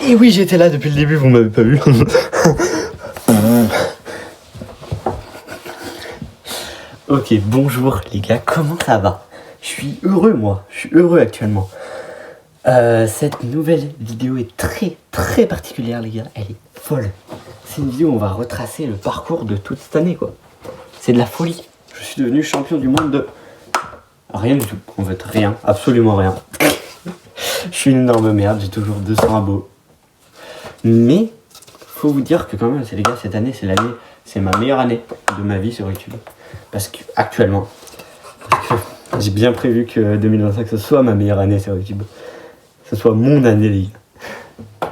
Et oui, j'étais là depuis le début, vous m'avez pas vu. Ok, bonjour les gars, comment ça va? Je suis heureux moi, je suis heureux actuellement. Cette nouvelle vidéo est très particulière les gars, elle est folle. C'est une vidéo où on va retracer le parcours de toute cette année quoi. C'est de la folie. Je suis devenu champion du monde de... Rien du tout, en fait, rien, absolument rien. Je suis une énorme merde, j'ai toujours 200 abos. Mais, faut vous dire que quand même, les gars, cette année, c'est ma meilleure année de ma vie sur YouTube. Parce que, actuellement, j'ai bien prévu que 2025, ce soit ma meilleure année sur YouTube. Ce soit mon année, les gars.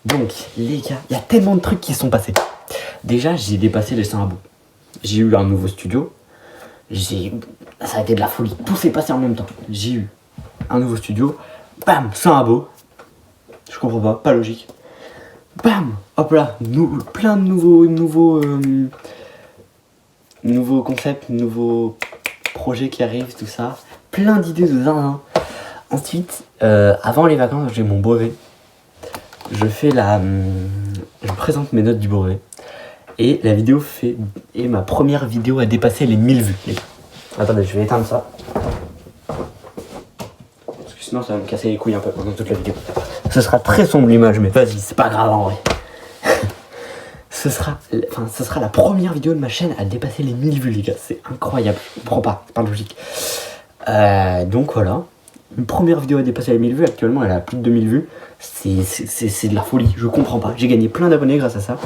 Donc, les gars, il y a tellement de trucs qui sont passés. Déjà, j'ai dépassé les 100 abos. J'ai eu un nouveau studio. Ça a été de la folie. Tout s'est passé en même temps. J'ai eu un nouveau studio. Bam, 100 abos. Je comprends pas logique. Bam, hop là, plein de nouveaux concepts, nouveaux projets qui arrivent, tout ça. Plein d'idées de zinzin. Ensuite, avant les vacances, j'ai mon brevet. Je présente mes notes du brevet. Et la vidéo et ma première vidéo a dépassé les 1000 vues. Attendez, je vais éteindre ça. Parce que sinon ça va me casser les couilles un peu pendant toute la vidéo. Ce sera très sombre l'image, mais vas-y, c'est pas grave en vrai. ce sera la première vidéo de ma chaîne à dépasser les 1000 vues les gars. C'est incroyable, je comprends pas, c'est pas logique. Donc voilà. Une première vidéo a dépassé les 1000 vues, actuellement elle a plus de 2000 vues. C'est de la folie, je comprends pas. J'ai gagné plein d'abonnés grâce à ça.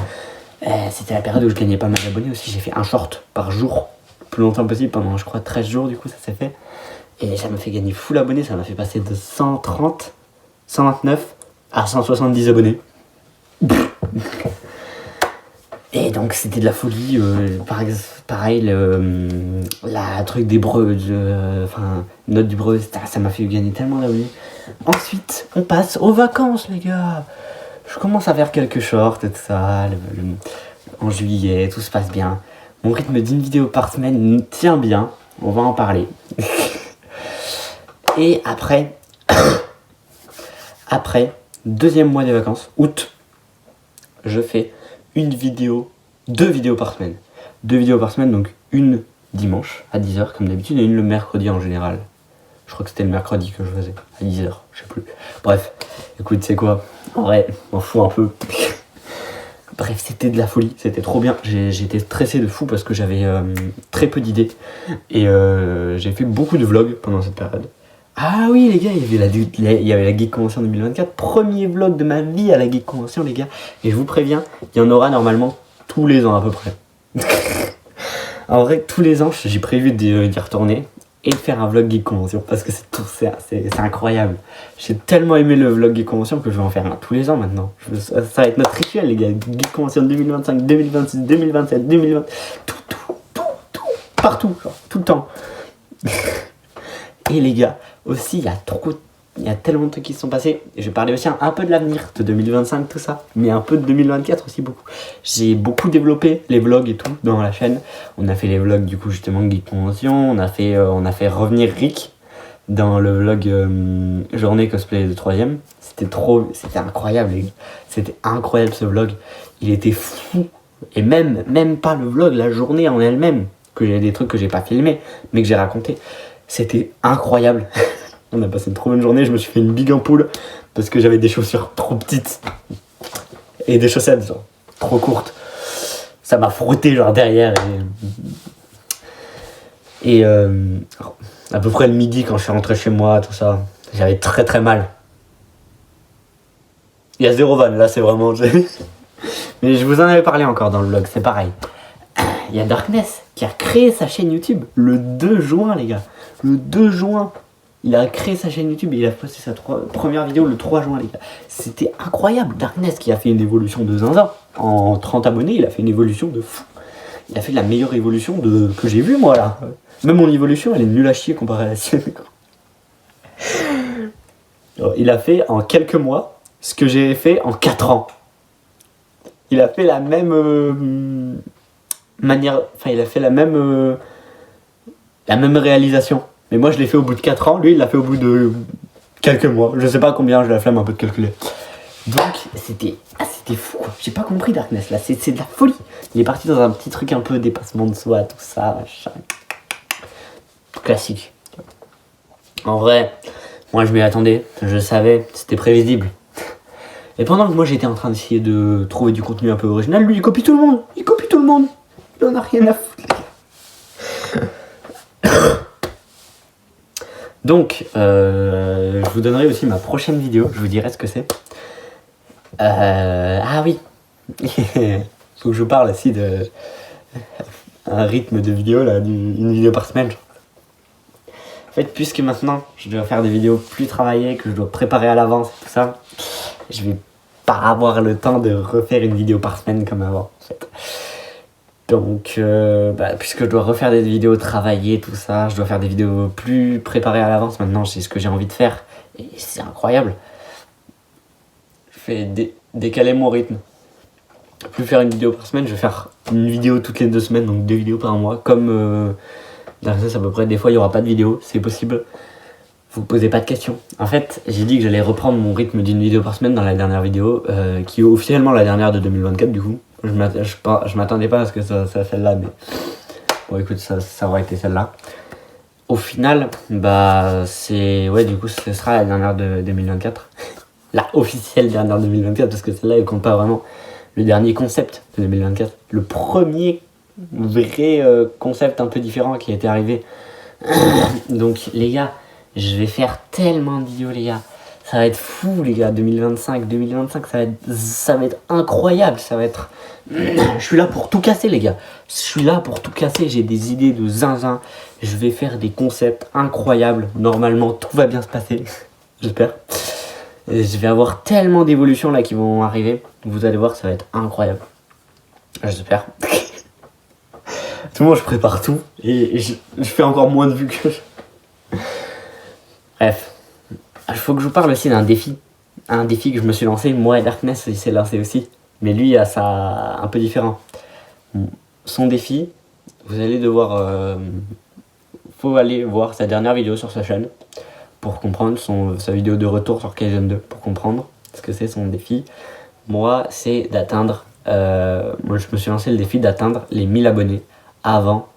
C'était la période où je gagnais pas mal d'abonnés aussi. J'ai fait un short par jour, le plus longtemps possible, pendant je crois 13 jours du coup ça s'est fait. Et ça m'a fait gagner full abonnés, ça m'a fait passer de 130, 129 à 170 abonnés. Et donc c'était de la folie, pareil, la truc des brevets, note du brevet, ça m'a fait gagner tellement d'abonnés. Ensuite, on passe aux vacances les gars. Je commence à faire quelques shorts et tout ça, en juillet, tout se passe bien. Mon rythme d'une vidéo par semaine tient bien, on va en parler. Et après, deuxième mois des vacances, août, je fais deux vidéos par semaine. 2 vidéos par semaine, donc une dimanche à 10h comme d'habitude et une le mercredi en général. Je crois que c'était le mercredi que je faisais, à 10h, je sais plus. Bref, écoute, c'est quoi? En vrai, m'en fous un peu. Bref, c'était de la folie, c'était trop bien. J'étais stressé de fou parce que j'avais très peu d'idées. Et j'ai fait beaucoup de vlogs pendant cette période. Ah oui les gars, il y avait la Geek Convention 2024. Premier vlog de ma vie à la Geek Convention les gars. Et je vous préviens, il y en aura normalement tous les ans à peu près. En vrai, tous les ans, j'ai prévu d'y retourner et de faire un vlog Geek Convention parce que c'est incroyable. J'ai tellement aimé le vlog Geek Convention que je vais en faire un tous les ans maintenant. Ça va être notre rituel les gars. Geek Convention 2025, 2026, 2027, 2020, tout, partout, genre, tout le temps. Et les gars, aussi il y a tellement de trucs qui se sont passés. Je vais parler aussi un peu de l'avenir, de 2025, tout ça. Mais un peu de 2024 aussi, beaucoup. J'ai beaucoup développé les vlogs et tout dans la chaîne. On a fait les vlogs du coup justement Geek Convention. On a fait revenir Rick dans le vlog journée cosplay de 3ème. C'était incroyable les gars. C'était incroyable ce vlog. Il était fou. Et même pas le vlog, la journée en elle-même. Que j'ai des trucs que j'ai pas filmé, mais que j'ai raconté. C'était incroyable. On a passé une trop bonne journée. Je me suis fait une big ampoule parce que j'avais des chaussures trop petites et des chaussettes genre trop courtes. Ça m'a frotté genre derrière et à peu près le midi quand je suis rentré chez moi, tout ça, j'avais très mal. Il y a 0 van là, c'est vraiment. Mais je vous en avais parlé encore dans le vlog, c'est pareil. Il y a Darkness qui a créé sa chaîne YouTube le 2 juin les gars. Le 2 juin, il a créé sa chaîne YouTube et il a posté sa première vidéo le 3 juin les gars. C'était incroyable. Darkness qui a fait une évolution de zinzin. En 30 abonnés, il a fait une évolution de fou. Il a fait la meilleure évolution que j'ai vue moi là. Même mon évolution, elle est nulle à chier comparée à la sienne. Alors, il a fait en quelques mois ce que j'ai fait en 4 ans. Il a fait la même manière, enfin il a fait la même réalisation. Mais moi je l'ai fait au bout de 4 ans, lui il l'a fait au bout de quelques mois. Je sais pas combien, j'ai la flemme un peu de calculer. Donc c'était fou quoi. J'ai pas compris Darkness là, c'est de la folie. Il est parti dans un petit truc un peu dépassement de soi, tout ça, machin. Classique. En vrai, moi je m'y attendais, je savais, c'était prévisible. Et pendant que moi j'étais en train d'essayer de trouver du contenu un peu original, lui il copie tout le monde. Il copie tout le monde. Il en a rien à foutre. Donc, je vous donnerai aussi ma prochaine vidéo, je vous dirai ce que c'est. Ah oui, faut que je vous parle aussi de un rythme de vidéo, là, une vidéo par semaine. En fait, puisque maintenant je dois faire des vidéos plus travaillées, que je dois préparer à l'avance et tout ça, je vais pas avoir le temps de refaire une vidéo par semaine comme avant, en fait. Donc, puisque je dois refaire des vidéos travaillées, tout ça, je dois faire des vidéos plus préparées à l'avance. Maintenant, c'est ce que j'ai envie de faire. Et c'est incroyable. Je fais décaler mon rythme. Plus faire une vidéo par semaine, je vais faire une vidéo toutes les 2 semaines, donc 2 vidéos par mois. Comme Darkness à peu près, des fois il n'y aura pas de vidéo, c'est possible. Vous posez pas de questions. En fait, j'ai dit que j'allais reprendre mon rythme d'une vidéo par semaine dans la dernière vidéo, qui est officiellement la dernière de 2024 du coup. Je m'attendais pas à ce que ça soit celle-là, mais bon écoute, ça aurait été celle-là. Au final, c'est... Ouais, du coup, ce sera la dernière de 2024. La officielle dernière de 2024, parce que celle-là, elle compte pas vraiment le dernier concept de 2024. Le premier vrai concept un peu différent qui était arrivé. Donc, les gars, je vais faire tellement de vidéos, les gars. Ça va être fou, les gars. 2025, ça va être incroyable. Ça va être... Je suis là pour tout casser, les gars. Je suis là pour tout casser. J'ai des idées de zinzin. Je vais faire des concepts incroyables. Normalement, tout va bien se passer. J'espère. Et je vais avoir tellement d'évolutions là qui vont arriver. Vous allez voir, ça va être incroyable. J'espère. Tout le monde, je prépare tout. Et je fais encore moins de vues que... Bref. Il faut que je vous parle aussi d'un défi. Un défi que je me suis lancé. Moi et Darkness, il s'est lancé aussi. Mais lui, a ça un peu différent. Son défi, vous allez devoir... faut aller voir sa dernière vidéo sur sa chaîne pour comprendre sa vidéo de retour sur Kaizen 2, pour comprendre ce que c'est son défi. Moi, c'est d'atteindre... moi, je me suis lancé le défi d'atteindre les 1000 abonnés avant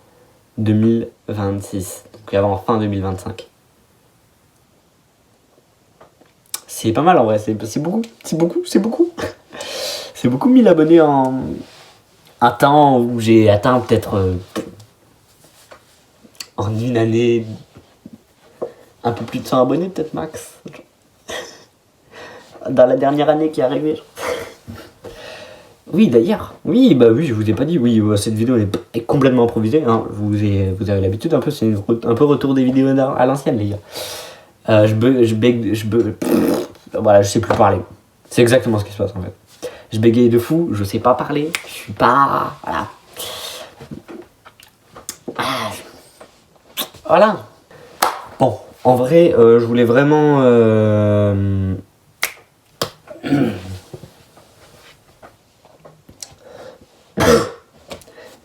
2026. Donc avant fin 2025. C'est pas mal en vrai, c'est beaucoup. C'est beaucoup 1000 abonnés en un temps où j'ai atteint peut-être en une année un peu plus de 100 abonnés, peut-être max. Dans la dernière année qui est arrivée. Oui, d'ailleurs. Oui, je vous ai pas dit. Oui, cette vidéo est complètement improvisée. Hein. Vous avez l'habitude un peu, c'est un peu retour des vidéos à l'ancienne, les gars. Voilà, je sais plus parler. C'est exactement ce qui se passe en fait. Je bégaye de fou, je sais pas parler, je suis pas... Voilà. Voilà. Bon, en vrai, je voulais vraiment...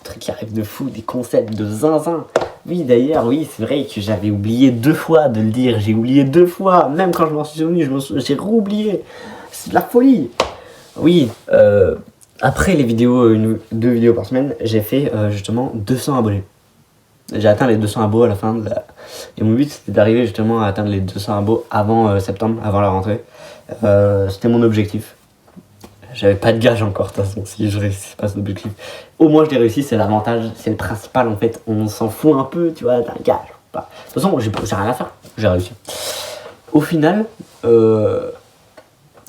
truc qui arrive de fou, des concepts de zinzin. Oui, d'ailleurs, oui, c'est vrai que j'avais oublié 2 fois de le dire. J'ai oublié 2 fois. Même quand je m'en suis souvenu, j'ai réoublié. C'est de la folie. Oui, après les vidéos, 2 vidéos par semaine, j'ai fait justement 200 abonnés. J'ai atteint les 200 abos à la fin de la... Et mon but, c'était d'arriver justement à atteindre les 200 abos avant septembre, avant la rentrée. C'était mon objectif. J'avais pas de gage encore, de toute façon, si je réussis pas cet objectif. Au moins, je l'ai réussi, c'est l'avantage, c'est le principal en fait. On s'en fout un peu, tu vois, d'un gage. De toute façon, j'ai rien à faire, j'ai réussi. Au final,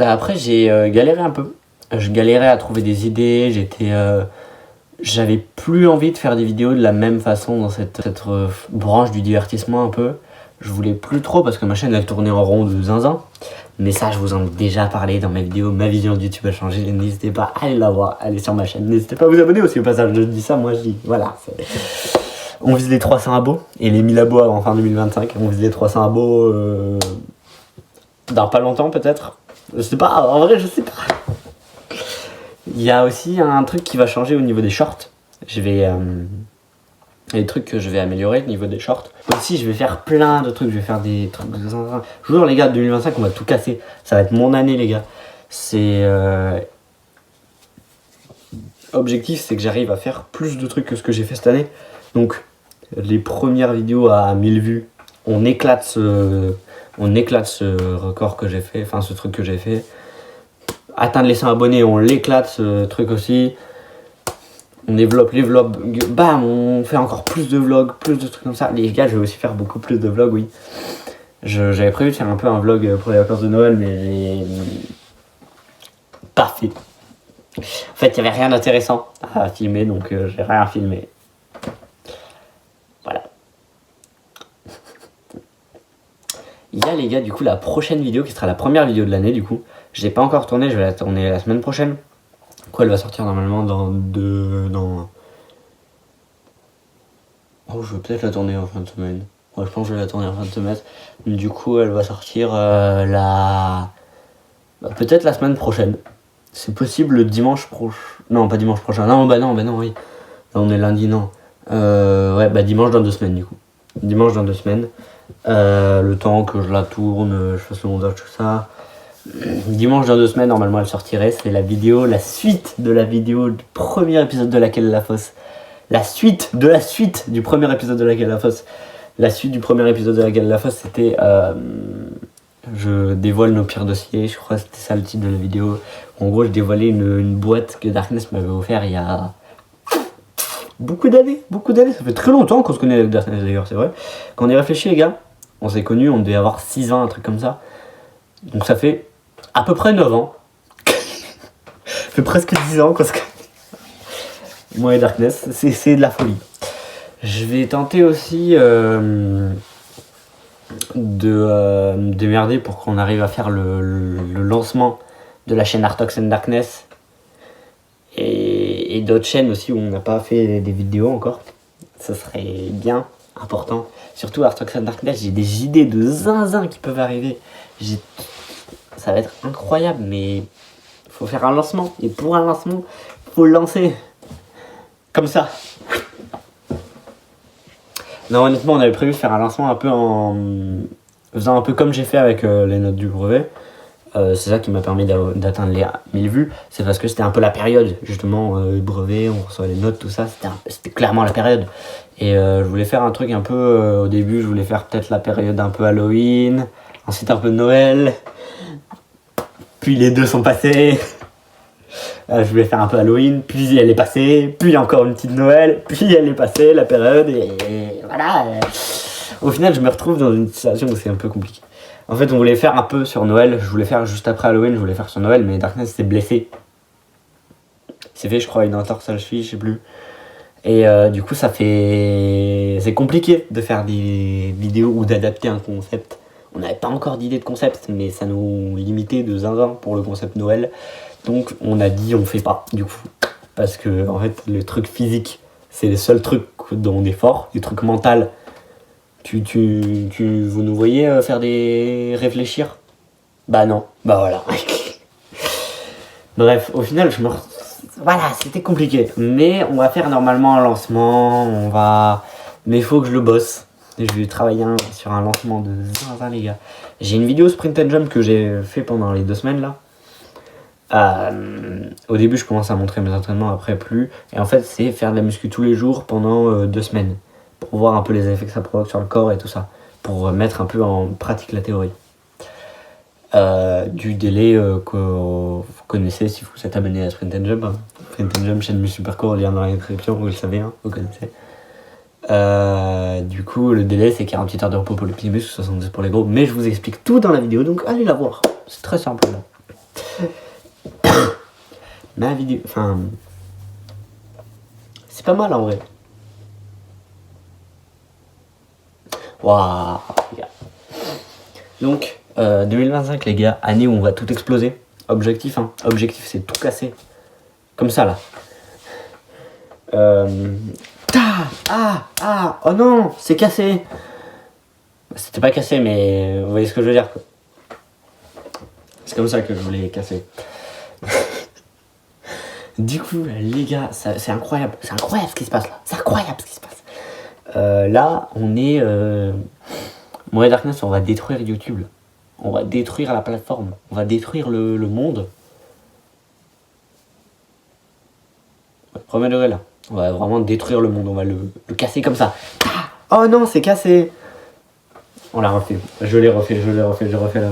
après, j'ai galéré un peu. Je galérais à trouver des idées, j'avais plus envie de faire des vidéos de la même façon dans cette branche du divertissement un peu. Je voulais plus trop parce que ma chaîne elle tournait en rond de zinzin. Mais ça, je vous en ai déjà parlé dans mes vidéos. Ma vision de YouTube a changé. N'hésitez pas à aller la voir, allez sur ma chaîne. N'hésitez pas à vous abonner aussi au passage. Je dis ça, moi je dis. Voilà. On vise les 300 abos et les 1000 abos avant fin 2025. On vise les 300 abos dans pas longtemps peut-être. Je sais pas, en vrai, je sais pas. Il y a aussi un truc qui va changer au niveau des shorts. Les trucs que je vais améliorer au niveau des shorts. Aussi, je vais faire plein de trucs. Je vais faire des trucs de zinzin. Je vous jure, les gars, 2025, on va tout casser. Ça va être mon année, les gars. c'est... objectif, c'est que j'arrive à faire plus de trucs que ce que j'ai fait cette année. Donc, les premières vidéos à 1000 vues, on éclate ce record que j'ai fait, enfin ce truc que j'ai fait. Atteindre les 100 abonnés, on l'éclate ce truc aussi. On développe les vlogs, bam, on fait encore plus de vlogs, plus de trucs comme ça. Les gars, je vais aussi faire beaucoup plus de vlogs, oui. J'avais prévu de faire un peu un vlog pour les vacances de Noël, mais j'ai pas fait. En fait, il n'y avait rien d'intéressant à filmer, donc j'ai rien filmé. Voilà. Il y a les gars, du coup, la prochaine vidéo qui sera la première vidéo de l'année, du coup. Je l'ai pas encore tournée, je vais la tourner la semaine prochaine. Quoi, elle va sortir normalement dans Oh, je vais peut-être la tourner en fin de semaine. Ouais, je pense que je vais la tourner en fin de semaine. Du coup, elle va sortir peut-être la semaine prochaine. C'est possible le dimanche prochain. Non, pas dimanche prochain. Non, oui. Là, on est lundi, non. Dimanche dans 2 semaines, du coup. Dimanche dans 2 semaines. Le temps que je la tourne, je fasse le montage, tout ça. Dimanche dans 2 semaines, normalement, elle sortirait. C'est la suite de la vidéo du premier épisode de laquelle la fosse. La suite du premier épisode de laquelle la fosse. La suite du premier épisode de laquelle la fosse, c'était... je dévoile nos pires dossiers, je crois que c'était ça le titre de la vidéo. En gros, je dévoilais une boîte que Darkness m'avait offert il y a beaucoup d'années. Ça fait très longtemps qu'on se connaît avec Darkness d'ailleurs, c'est vrai. Quand on y réfléchit, les gars, on s'est connus, on devait avoir 6 ans, un truc comme ça. Donc ça fait à peu près 9 ans. Ça fait presque 10 ans qu'on se connaît. Moi et Darkness, c'est de la folie. Je vais tenter aussi de démerder pour qu'on arrive à faire le lancement de la chaîne Artox and Darkness et d'autres chaînes aussi où on n'a pas fait des vidéos encore. Ça serait bien important. Surtout Artox and Darkness, j'ai des idées de zinzin qui peuvent arriver. Ça va être incroyable, mais il faut faire un lancement. Et pour un lancement, il faut le lancer. Comme ça. Non, honnêtement, on avait prévu de faire un lancement un peu en faisant un peu comme j'ai fait avec les notes du brevet. C'est ça qui m'a permis d'atteindre les 1000 vues. C'est parce que c'était un peu la période, justement, brevet, on reçoit les notes, tout ça. C'était clairement la période. Et je voulais faire un truc un peu... au début, je voulais faire peut-être la période un peu Halloween. Ensuite, un peu de Noël. Puis les deux sont passés. Je voulais faire un peu Halloween, puis elle est passée, puis encore une petite Noël, puis elle est passée, la période, et voilà. Au final, je me retrouve dans une situation où c'est un peu compliqué. En fait, on voulait faire un peu sur Noël, je voulais faire juste après Halloween, je voulais faire sur Noël, mais Darkness s'est blessé. C'est fait, je crois, une entorse à la cheville, je sais plus. Et du coup, c'est compliqué de faire des vidéos ou d'adapter un concept. On n'avait pas encore d'idée de concept, mais ça nous limitait de zinzin pour le concept Noël. Donc on a dit on fait pas du coup. Parce que en fait le truc physique c'est le seul truc dont on est fort. Les trucs mentaux, vous nous voyez faire des réfléchir? Bah non, bah voilà. Bref, au final voilà, c'était compliqué. Mais on va faire normalement un lancement, mais il faut que je le bosse. Je vais travailler sur un lancement de zinzin les gars. J'ai une vidéo sprint and jump que j'ai fait pendant les 2 semaines là. Au début je commence à montrer mes entraînements, après plus, et en fait c'est faire de la muscu tous les jours pendant 2 semaines pour voir un peu les effets que ça provoque sur le corps et tout ça, pour mettre un peu en pratique la théorie. Du délai que vous connaissez si vous êtes abonné à Sprint and Jump, hein. Sprint and Jump, chaîne muscu parcours, lien dans la description, vous le savez, hein, vous connaissez. Du coup le délai c'est 48 heures de repos pour les petits muscles, 70 pour les gros, mais je vous explique tout dans la vidéo, donc allez la voir, c'est très simple là. Ma vidéo, enfin, c'est pas mal en vrai. Waouh, les gars. Donc, 2025 les gars, année où on va tout exploser. Objectif, c'est tout casser. Comme ça là. Oh non, c'est cassé. C'était pas cassé, mais vous voyez ce que je veux dire quoi. C'est comme ça que je voulais casser. Du coup, les gars, c'est incroyable. C'est incroyable ce qui se passe là. C'est incroyable ce qui se passe. Là, on est... Moi et Darkness, on va détruire YouTube. On va détruire la plateforme. On va détruire le monde. Premier degré là. On va vraiment détruire le monde, on va le casser comme ça. Ah, oh non, c'est cassé. On l'a refait. Je l'ai refait, je refais la...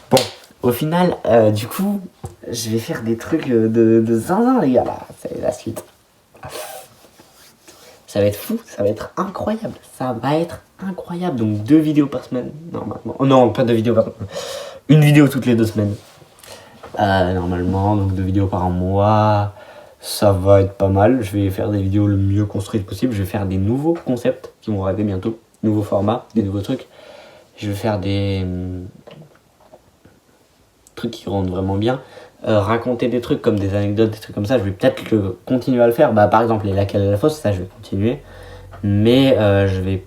Bon, au final, du coup, je vais faire des trucs de zinzin, les gars, là. C'est la suite. Ça va être fou, ça va être incroyable. Ça va être incroyable. Donc 2 vidéos par semaine, normalement. Oh non, pas 2 vidéos par semaine. 1 vidéo toutes les 2 semaines. Normalement, donc 2 vidéos par mois. Ça va être pas mal. Je vais faire des vidéos le mieux construites possible. Je vais faire des nouveaux concepts qui vont arriver bientôt. Nouveaux formats, des nouveaux trucs. Je vais faire des trucs qui rendent vraiment bien. Raconter des trucs comme des anecdotes, des trucs comme ça, je vais peut-être continuer à le faire. Bah, par exemple, les laquelle à la fosse, ça je vais continuer. Mais je vais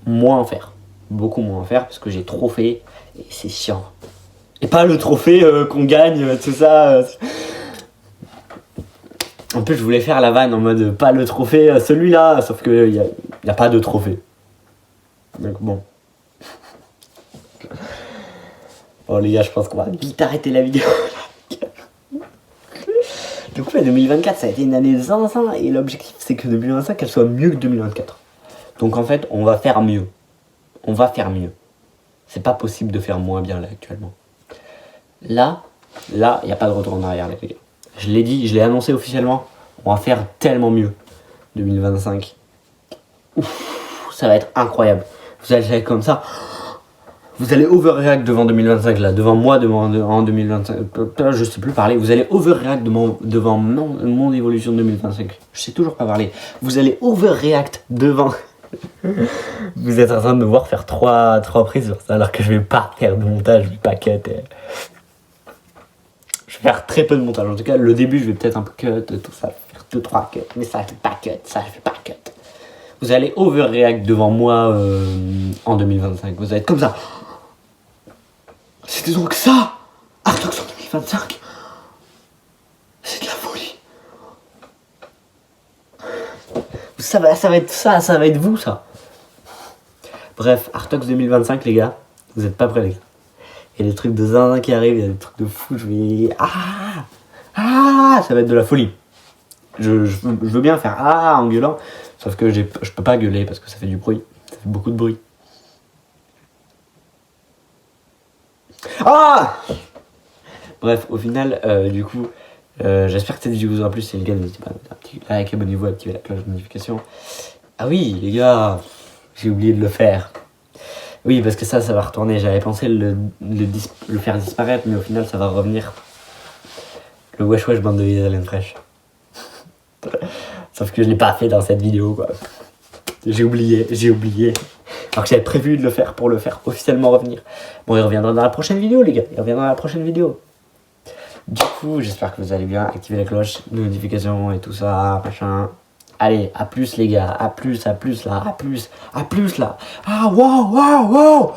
moins en faire. Beaucoup moins en faire parce que j'ai trop fait et c'est chiant. Et pas le trophée qu'on gagne, tout ça. En plus, je voulais faire la vanne en mode pas le trophée, celui-là, sauf qu'il n'y a pas de trophée. Donc bon. Bon les gars, je pense qu'on va vite arrêter la vidéo. Du coup, 2024, ça a été une année zinzin et l'objectif, c'est que 2025, elle soit mieux que 2024. Donc en fait, on va faire mieux. On va faire mieux. C'est pas possible de faire moins bien là actuellement. Là, il n'y a pas de retour en arrière, les gars. Je l'ai dit, je l'ai annoncé officiellement. On va faire tellement mieux. 2025. Ouf, ça va être incroyable. Vous allez faire comme ça. Vous allez overreact devant 2025 là, devant moi, en 2025. Je sais plus parler. Vous allez overreact devant mon évolution de 2025. Je sais toujours pas parler. Vous allez overreact devant. Vous êtes en train de me voir faire 3 prises sur ça alors que je vais pas faire de montage, je vais pas cut. Je vais faire très peu de montage. En tout cas, le début, je vais peut-être un peu cut, tout ça. Faire 2-3 cuts. Mais ça, je vais pas cut. Ça, je vais pas cut. Vous allez overreact devant moi en 2025. Vous allez être comme ça. C'était donc ça, Artox en 2025. C'est de la folie. Ça va être ça, ça va être vous, ça. Bref, Artox 2025, les gars. Vous êtes pas prêts, les gars. Il y a des trucs de zinzin qui arrivent, il y a des trucs de fou. Je vais... ça va être de la folie. Je veux bien faire en gueulant. Sauf que je peux pas gueuler parce que ça fait du bruit. Ça fait beaucoup de bruit. Bref, au final, du coup, j'espère que cette vidéo vous aura plu. Si c'est le cas, n'hésitez pas à mettre un petit like, abonnez-vous, activez la cloche de notification. Ah oui, les gars, j'ai oublié de le faire. Oui, parce que ça va retourner. J'avais pensé le faire disparaître, mais au final, ça va revenir. Le wesh wesh bande de Hélène fraîche. Sauf que je l'ai pas fait dans cette vidéo, quoi. J'ai oublié. Alors que j'avais prévu de le faire pour le faire officiellement revenir. Bon, il reviendra dans la prochaine vidéo, les gars. Il reviendra dans la prochaine vidéo. Du coup, j'espère que vous allez bien. Activez la cloche de notification et tout ça, machin. Allez, à plus, les gars. À plus là. À plus là. Ah, waouh.